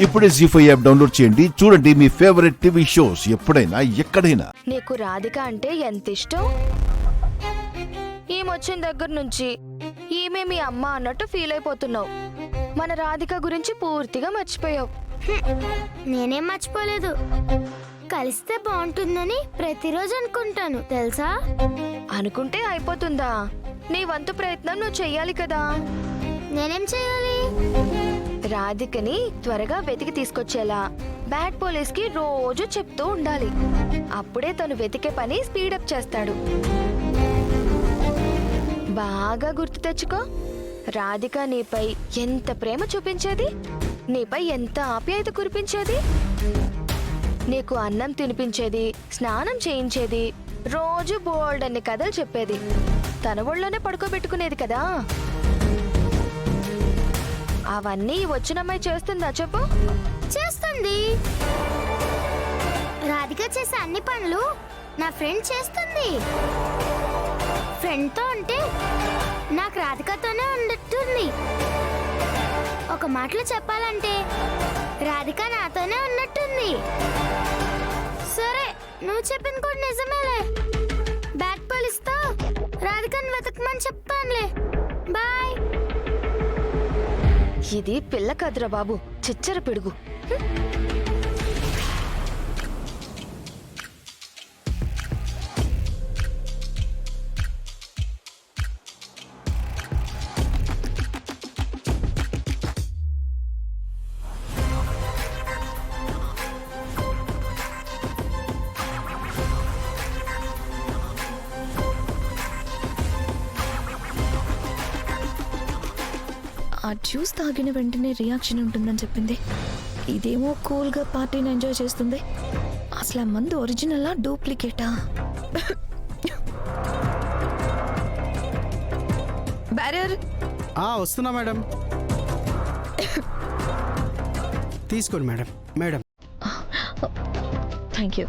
ఇప్పుడే జీ5 app download చేయండి. చూడండి మీ ఫేవరెట్ టీవీ షోస్ ఎప్పుడైనా ఎక్కడైనా. నీకు రాధిక అంటే ఎంత ఇష్టం? ఈమె దగ్గర నుంచి ఈమె మీ అమ్మ అన్నట్టు ఫీల్ అయిపోతున్నావు. మన రాధిక గురించి పూర్తిగా మర్చిపోయావు. నేనేం మర్చిపోలేదు. కలిస్తే బాగుంటుందని ప్రతిరోజు అనుకుంటాను తెలుసా. అనుకుంటే అయిపోతుందా? నీ వంతు ప్రయత్నం నువ్వు చెయ్యాలి కదా. నేనేం చేయాలి? రాధికని త్వరగా వెతికి తీసుకొచ్చేలా బ్యాడ్ పోలీస్ కి రోజు చెప్తూ ఉండాలి. అప్పుడే తను వెతికే పని స్పీడప్ చేస్తాడు. బాగా గుర్తు తెచ్చుకో. రాధిక నీపై ఎంత ప్రేమ చూపించేది, నీపై ఎంత ఆప్యాయత కురిపించేది, నీకు అన్నం తినిపించేది, స్నానం చేయించేది, రోజు బోల్డ్ అన్ని కథలు చెప్పేది, తన ఒళ్ళోనే పడుకోబెట్టుకునేది కదా. అవన్నీ వచ్చినమ్మాయి చేస్తుందా చెప్పు? చేస్తుంది. రాధిక చేసే అన్ని పనులు నా ఫ్రెండ్ చేస్తుంది. ఫ్రెండ్తో ఉంటే నాకు రాధికతోనే ఉన్నట్టుంది. ఒక మాటలో చెప్పాలంటే రాధిక నాతోనే ఉన్నట్టుంది. సరే, నువ్వు చెప్పింది కూడా నిజమేలే. బ్యాడ్ పోలీస్తో రాధికని వెతకమని చెప్తానులే. బాయ్. ఇది పిల్ల కదురా బాబు, చిచ్చర పిడుగు. ఆ జ్యూస్ తాగిన వెంటనే రియాక్షన్ ఉంటుందని చెప్పింది. ఇదేమో కూల్గా పార్టీని ఎంజాయ్ చేస్తుంది. అసలు ఆ మందు ఒరిజినలా డూప్లికేటా? బ్యారర్ వస్తున్నా మేడం. తీసుకోండి madam. Madam thank you.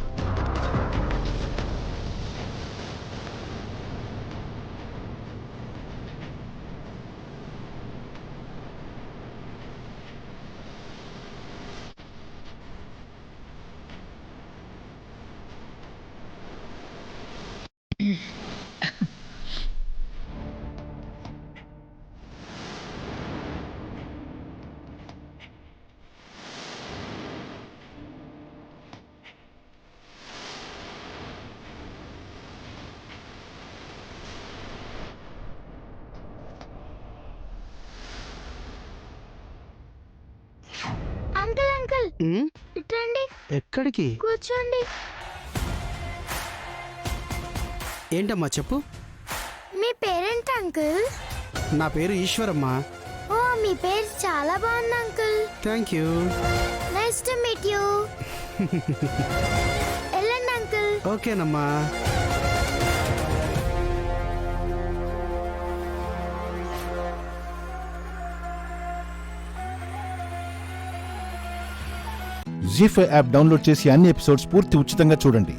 Uncle uncle ఇట్రండి. ఎక్కడికి? కూర్చోండి. ఏంటమ్మా చెప్పు. మీ పేరెంట్ అంకుల్? నా పేరు ఈశ్వరమ్మా. ఓ, మీ పేరు చాలా బాగుంది uncle. Thank you. Nice to meet you. వెళ్ళండి అంకుల్. ఓకేనమ్మా. జీ5 యాప్ డౌన్లోడ్ చేసి అన్ని ఎపిసోడ్స్ పూర్తి ఉచితంగా చూడండి.